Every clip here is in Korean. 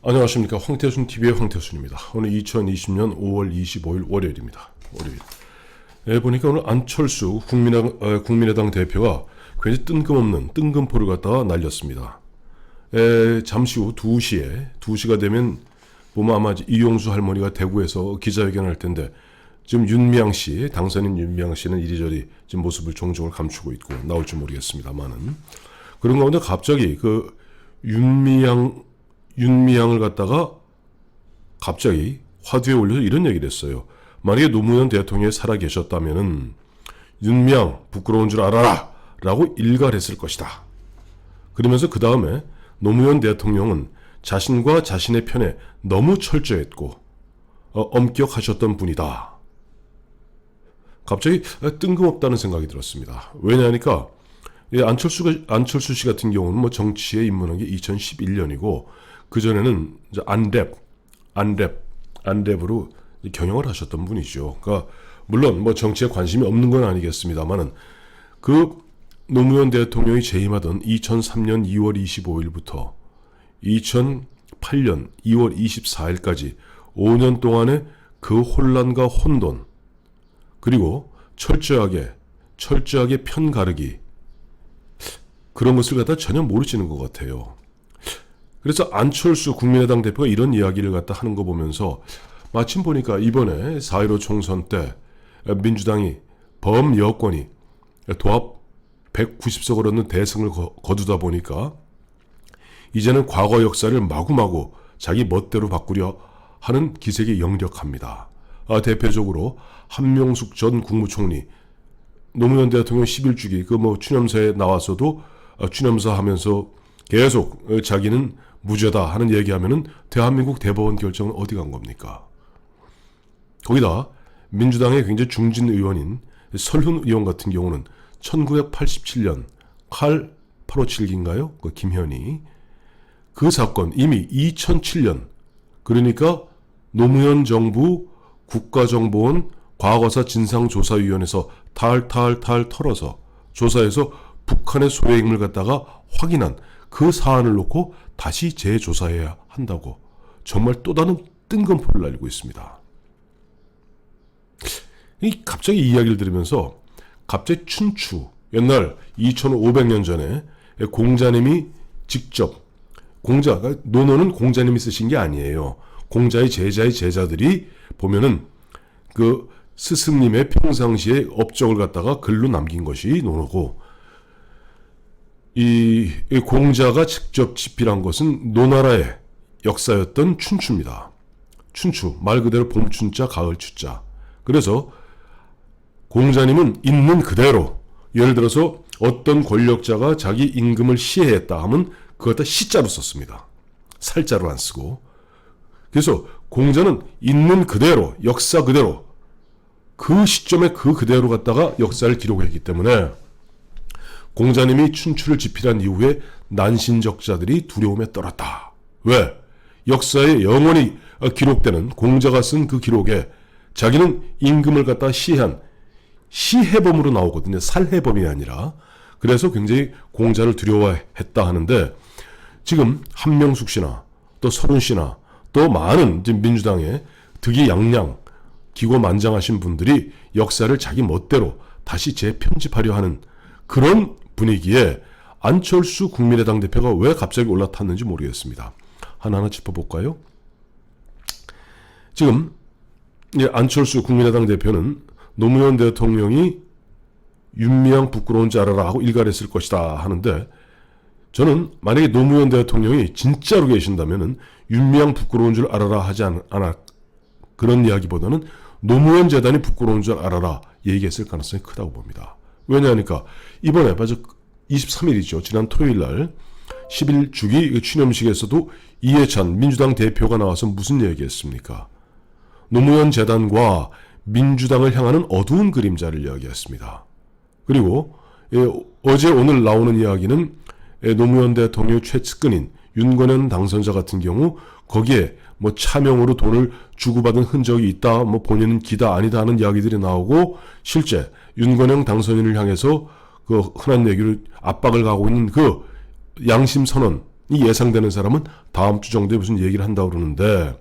안녕하십니까. 황태순TV의 황태순입니다. 오늘 2020년 5월 25일 월요일입니다. 보니까 오늘 안철수 국민의당 대표가 굉장히 뜬금없는 뜬금포를 갖다가 날렸습니다. 잠시 후 2시가 되면 보면 아마 이용수 할머니가 대구에서 기자회견을 할 텐데, 지금 당선인 윤미향 씨는 이리저리 지금 모습을 종종을 감추고 있고 나올지 모르겠습니다만은, 그런 가운데 갑자기 그 윤미향을 갖다가 갑자기 화두에 올려서 이런 얘기를 했어요. 만약에 노무현 대통령이 살아계셨다면은 윤미향 부끄러운 줄 알아라 라고 일갈했을 것이다. 그러면서 그 다음에 노무현 대통령은 자신과 자신의 편에 너무 철저했고 엄격하셨던 분이다. 갑자기 뜬금없다는 생각이 들었습니다. 왜냐하니까 안철수 씨 같은 경우는 뭐 정치에 입문한 게 2011년이고 그전에는 이제 안랩으로 경영을 하셨던 분이죠. 그러니까 물론 뭐 정치에 관심이 없는 건 아니겠습니다만은, 그 노무현 대통령이 재임하던 2003년 2월 25일부터 2008년 2월 24일까지 5년 동안의 그 혼란과 혼돈, 그리고 철저하게 편 가르기, 그런 것을 갖다 전혀 모르시는 것 같아요. 그래서 안철수 국민의당 대표가 이런 이야기를 갖다 하는 거 보면서 마침 보니까 이번에 4.15 총선 때 민주당이 범여권이 도합 190석을 얻는 대승을 거두다 보니까 이제는 과거 역사를 마구마구 자기 멋대로 바꾸려 하는 기색이 역력합니다. 대표적으로 한명숙 전 국무총리, 노무현 대통령 11주기 추념사에 나와서도 추념사 하면서 계속 자기는 무죄다 하는 얘기하면은 대한민국 대법원 결정은 어디 간 겁니까? 거기다 민주당의 굉장히 중진 의원인 설훈 의원 같은 경우는 1987년 칼 857기인가요? 그 김현희, 그 사건 이미 2007년, 그러니까 노무현 정부 국가정보원 과거사 진상조사위원회에서 탈 털어서 조사해서 북한의 소외임을 갖다가 확인한 그 사안을 놓고 다시 재조사해야 한다고 정말 또 다른 뜬금포를 날리고 있습니다. 갑자기 이 이야기를 들으면서 갑자기 춘추, 옛날 2500년 전에 공자님이 직접, 논어는 공자님이 쓰신 게 아니에요. 공자의 제자의 제자들이 보면은 그 스승님의 평상시의 업적을 갖다가 글로 남긴 것이 논어고, 이 공자가 직접 집필한 것은 노나라의 역사였던 춘추입니다. 춘추, 말 그대로 봄춘자, 가을추자. 그래서 공자님은 있는 그대로, 예를 들어서 어떤 권력자가 자기 임금을 시해했다 하면 그걸 다 시자로 썼습니다. 살자로 안 쓰고. 그래서 공자는 있는 그대로, 역사 그대로, 그 시점에 그 그대로 갖다가 역사를 기록했기 때문에 공자님이 춘추를 집필한 이후에 난신적자들이 두려움에 떨었다. 왜? 역사에 영원히 기록되는 공자가 쓴 그 기록에 자기는 임금을 갖다 시해한 시해범으로 나오거든요. 살해범이 아니라. 그래서 굉장히 공자를 두려워했다 하는데, 지금 한명숙 씨나 또 설훈 씨나 또 많은 민주당의 득이양양 기고만장하신 분들이 역사를 자기 멋대로 다시 재편집하려 하는 그런 분위기에 안철수 국민의당 대표가 왜 갑자기 올라탔는지 모르겠습니다. 하나하나 짚어볼까요? 지금 안철수 국민의당 대표는 노무현 대통령이 윤미향 부끄러운 줄 알아라 하고 일갈했을 것이다 하는데, 저는 만약에 노무현 대통령이 진짜로 계신다면은 윤미향 부끄러운 줄 알아라 하지 않아, 그런 이야기보다는 노무현 재단이 부끄러운 줄 알아라 얘기했을 가능성이 크다고 봅니다. 왜냐하니까 이번에 맞아 23일이죠. 지난 토요일날 11주기 추념식에서도 이해찬 민주당 대표가 나와서 무슨 얘기했습니까? 노무현 재단과 민주당을 향하는 어두운 그림자를 이야기했습니다. 그리고 어제 오늘 나오는 이야기는 노무현 대통령 최측근인 윤건현 당선자 같은 경우 거기에 뭐 차명으로 돈을 주고받은 흔적이 있다, 뭐 본인은 기다 아니다 하는 이야기들이 나오고, 실제 윤건영 당선인을 향해서 그 흔한 얘기를 압박을 가고 있는 그 양심 선언, 이 예상되는 사람은 다음 주 정도에 무슨 얘기를 한다고 그러는데,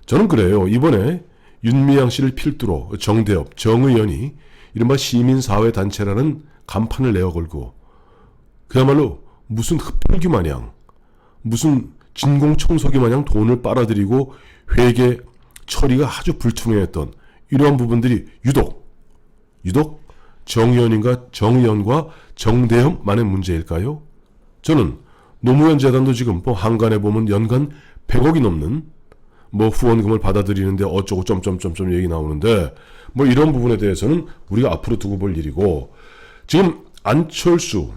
저는 그래요. 이번에 윤미향 씨를 필두로 정대협, 정의연이 이른바 시민사회단체라는 간판을 내어걸고 그야말로 무슨 흡혈귀 마냥, 무슨 진공청소기 마냥 돈을 빨아들이고 회계 처리가 아주 불투명했던 이러한 부분들이 유독 정의연과 정대협만의 문제일까요? 저는 노무현 재단도 지금 뭐 한간에 보면 연간 100억이 넘는 뭐 후원금을 받아들이는데 어쩌고 점점점점 얘기 나오는데, 뭐 이런 부분에 대해서는 우리가 앞으로 두고 볼 일이고, 지금 안철수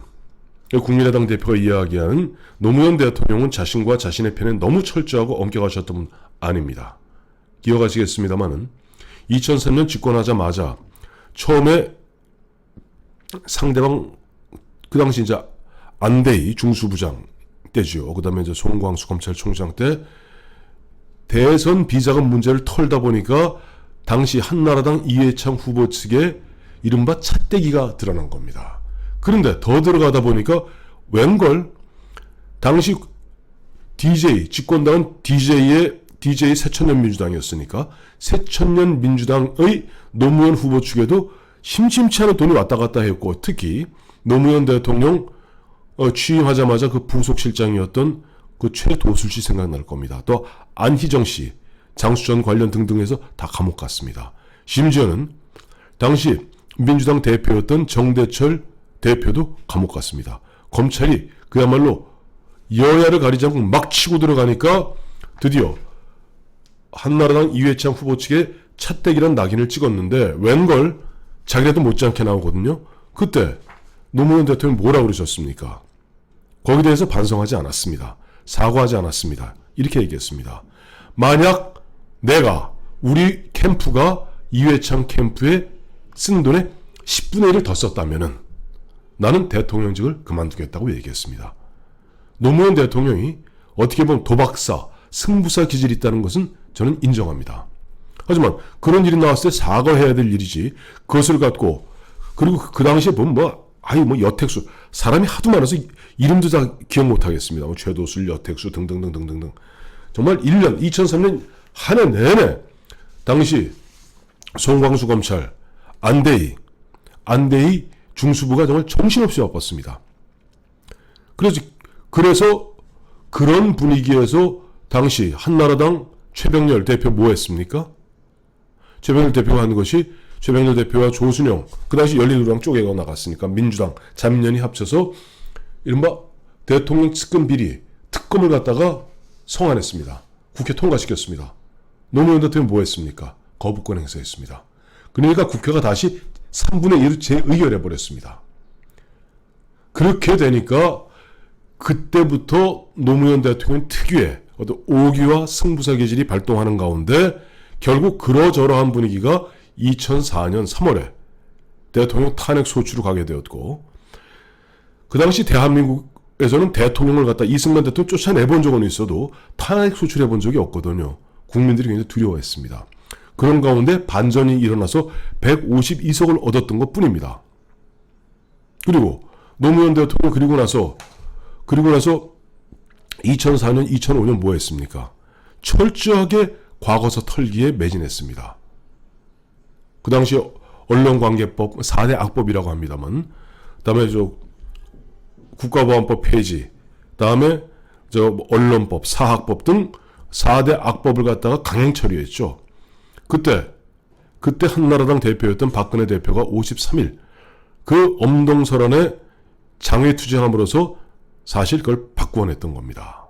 국민의당 대표가 이야기하는 노무현 대통령은 자신과 자신의 편에 너무 철저하고 엄격하셨던 분 아닙니다. 기억하시겠습니다만은 2003년 집권하자마자 처음에 상대방 그 당시 이제 안대희 중수부장 때죠. 그 다음에 이제 송광수 검찰총장 때 대선 비자금 문제를 털다 보니까 당시 한나라당 이해창 후보 측에 이른바 찻대기가 드러난 겁니다. 그런데 더 들어가다 보니까 웬걸 당시 DJ 집권당은 DJ 새천년 민주당이었으니까 새천년 민주당의 노무현 후보 측에도 심심치 않은 돈이 왔다 갔다 했고, 특히 노무현 대통령 취임하자마자 그 부속실장이었던 그 최도술 씨 생각날 겁니다. 또 안희정 씨, 장수전 관련 등등해서 다 감옥 갔습니다. 심지어는 당시 민주당 대표였던 정대철 대표도 감옥 갔습니다. 검찰이 그야말로 여야를 가리지 않고 막 치고 들어가니까 드디어 한나라당 이회창 후보 측에 찻대기란 낙인을 찍었는데, 웬걸 자기네도 못지않게 나오거든요. 그때 노무현 대통령이 뭐라고 그러셨습니까? 거기에 대해서 반성하지 않았습니다. 사과하지 않았습니다. 이렇게 얘기했습니다. 만약 우리 캠프가 이회창 캠프에 쓴 돈의 10분의 1을 더 썼다면은 나는 대통령직을 그만두겠다고 얘기했습니다. 노무현 대통령이 어떻게 보면 도박사, 승부사 기질이 있다는 것은 저는 인정합니다. 하지만 그런 일이 나왔을 때 사과해야 될 일이지, 그것을 갖고, 그리고 그 당시에 보면 여택수, 사람이 하도 많아서 이름도 다 기억 못 하겠습니다. 최도술, 여택수 등등등등등. 정말 2003년 한 해 내내 당시 송광수 검찰, 안대희 중수부가 정말 정신없이 바빴습니다. 그래서 그런 분위기에서 당시 한나라당 최병렬 대표 뭐 했습니까? 최병렬 대표가 한 것이, 최병렬 대표와 조순영, 그 당시 열린우리당 쪼개가 나갔으니까 민주당, 자민련이 합쳐서 이른바 대통령 측근 비리 특검을 갖다가 성안했습니다. 국회 통과시켰습니다. 노무현 대통령이 뭐 했습니까? 거부권 행사했습니다. 그러니까 국회가 다시 3분의 1을 재의결해버렸습니다. 그렇게 되니까 그때부터 노무현 대통령 특유의 어떤 오기와 승부사 기질이 발동하는 가운데 결국 그러저러한 분위기가 2004년 3월에 대통령 탄핵 소추로 가게 되었고, 그 당시 대한민국에서는 대통령을 갖다 이승만 대통령 쫓아내본 적은 있어도 탄핵 소추해본 적이 없거든요. 국민들이 굉장히 두려워했습니다. 그런 가운데 반전이 일어나서 152석을 얻었던 것 뿐입니다. 그리고 노무현 대통령 그리고 나서 2004년, 2005년 뭐 했습니까? 철저하게 과거사 털기에 매진했습니다. 그 당시 언론관계법 4대 악법이라고 합니다만, 그다음에 국가보안법 폐지, 그다음에 언론법, 사학법 등 4대 악법을 갖다가 강행 처리했죠. 그때 한나라당 대표였던 박근혜 대표가 53일 그 엄동설안에 장외투쟁함으로써 사실 그걸 바꾸어냈던 겁니다.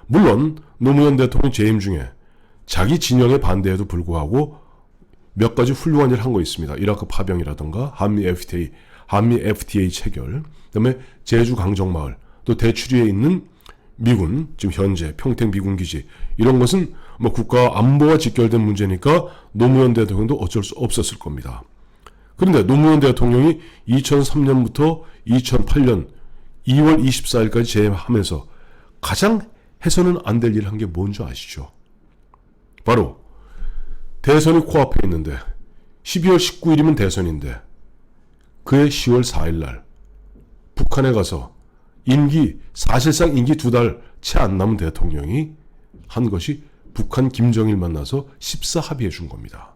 물론 노무현 대통령 재임 중에 자기 진영의 반대에도 불구하고 몇 가지 훌륭한 일을 한 거 있습니다. 이라크 파병이라든가 한미 FTA 체결, 그다음에 제주 강정마을, 또 대추리에 있는 미군, 지금 현재 평택 미군기지, 이런 것은 뭐 국가 안보와 직결된 문제니까 노무현 대통령도 어쩔 수 없었을 겁니다. 그런데 노무현 대통령이 2003년부터 2008년 2월 24일까지 재임하면서 가장 해서는 안 될 일을 한 게 뭔지 아시죠? 바로 대선이 코앞에 있는데 12월 19일이면 대선인데 그해 10월 4일 날 북한에 가서 사실상 임기 2달 채 안 남은 대통령이 한 것이 북한 김정일 만나서 14 합의해 준 겁니다.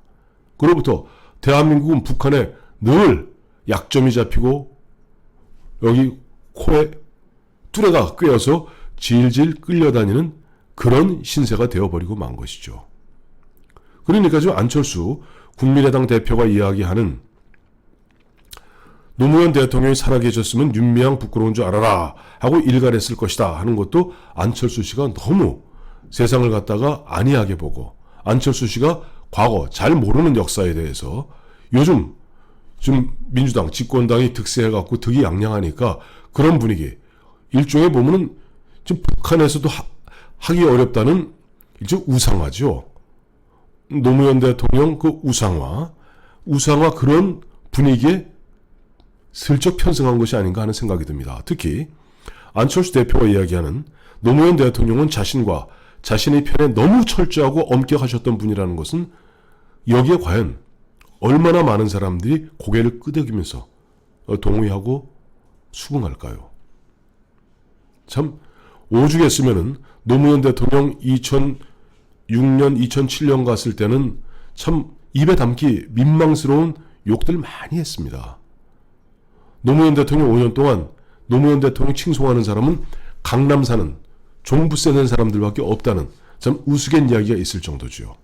그로부터 대한민국은 북한에 늘 약점이 잡히고 여기 코에 뚜레가 꿰어서 질질 끌려다니는 그런 신세가 되어버리고 만 것이죠. 그러니까 지금 안철수 국민의당 대표가 이야기하는 노무현 대통령이 살아계셨으면 윤미향 부끄러운 줄 알아라 하고 일갈했을 것이다 하는 것도 안철수 씨가 너무 세상을 갖다가 안이하게 보고 안철수 씨가 과거 잘 모르는 역사에 대해서 요즘 좀 민주당 집권당이 득세해갖고 득이 양양하니까 그런 분위기 일종의 보면은 지금 북한에서도 하기 어렵다는 일종 우상화죠. 노무현 대통령 그 우상화 그런 분위기에 슬쩍 편승한 것이 아닌가 하는 생각이 듭니다. 특히 안철수 대표가 이야기하는 노무현 대통령은 자신과 자신의 편에 너무 철저하고 엄격하셨던 분이라는 것은 여기에 과연 얼마나 많은 사람들이 고개를 끄덕이면서 동의하고 수긍할까요? 참 오죽했으면은 노무현 대통령 2006년, 2007년 갔을 때는 참 입에 담기 민망스러운 욕들 많이 했습니다. 노무현 대통령 5년 동안 노무현 대통령 칭송하는 사람은 강남 사는 종부세 낸 사람들밖에 없다는 참 우스갯 이야기가 있을 정도죠.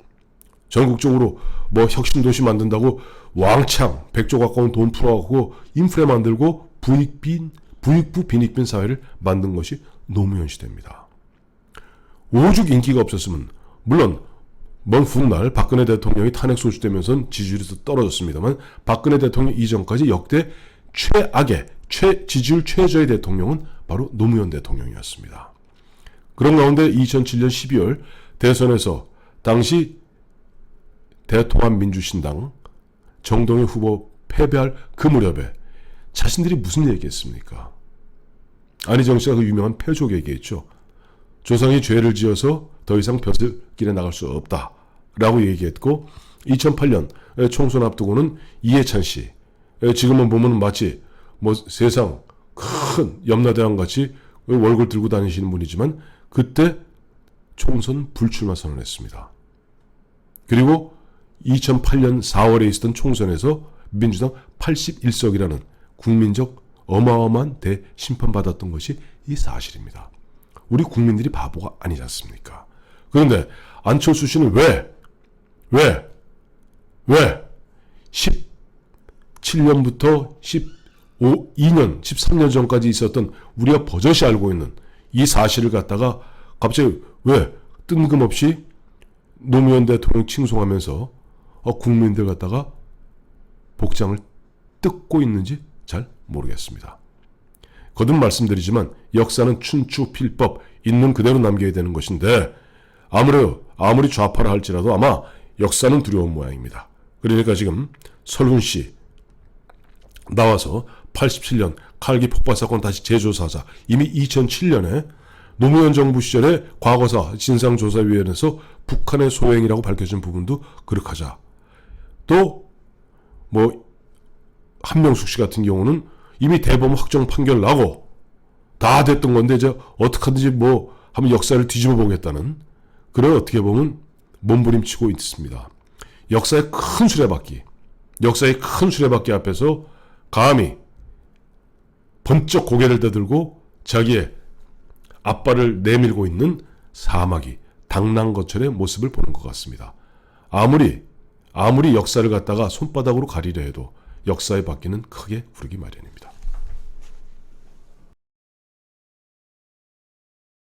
전국적으로 뭐 혁신도시 만든다고 왕창 100조 가까운 돈 풀어갖고 인프레 만들고 부익부 빈익빈 사회를 만든 것이 노무현 시대입니다. 오죽 인기가 없었으면 물론 먼 훗날 박근혜 대통령이 탄핵 소추되면서 지지율이 떨어졌습니다만 박근혜 대통령 이전까지 역대 최악의 지지율 최저의 대통령은 바로 노무현 대통령이었습니다. 그런 가운데 2007년 12월 대선에서 당시 대통합민주신당 정동영 후보 패배할 그 무렵에 자신들이 무슨 얘기했습니까? 안희정 씨가 그 유명한 패족 얘기했죠. 조상이 죄를 지어서 더 이상 벼슬길에 나갈 수 없다라고 얘기했고 2008년 총선 앞두고는 이해찬 씨 지금은 보면 마치 뭐 세상 큰 염라대왕 같이 월급 들고 다니시는 분이지만 그때 총선 불출마 선언했습니다. 그리고 2008년 4월에 있었던 총선에서 민주당 81석이라는 국민적 어마어마한 대심판받았던 것이 이 사실입니다. 우리 국민들이 바보가 아니지 않습니까? 그런데 안철수 씨는 왜 17년부터 2년, 13년 전까지 있었던 우리가 버젓이 알고 있는 이 사실을 갖다가 갑자기 왜 뜬금없이 노무현 대통령 칭송하면서 국민들 갖다가 복장을 뜯고 있는지 잘 모르겠습니다. 거듭 말씀드리지만 역사는 춘추필법 있는 그대로 남겨야 되는 것인데 아무리 좌파라 할지라도 아마 역사는 두려운 모양입니다. 그러니까 지금 설훈씨 나와서 87년 칼기 폭발 사건 다시 재조사하자. 이미 2007년에 노무현 정부 시절에 과거사 진상조사위원회에서 북한의 소행이라고 밝혀진 부분도 그렇게 하자. 또 뭐 한명숙 씨 같은 경우는 이미 대법원 확정 판결 나고 다 됐던 건데 이제 어떡하든지 뭐 한번 역사를 뒤집어 보겠다는 그런 어떻게 보면 몸부림치고 있습니다. 역사의 큰 수레바퀴 앞에서 감히 번쩍 고개를 떠들고 자기의 앞발을 내밀고 있는 사마귀 당랑거철의 모습을 보는 것 같습니다. 아무리 역사를 갖다가 손바닥으로 가리려 해도 역사의 바퀴는 크게 구르기 마련입니다.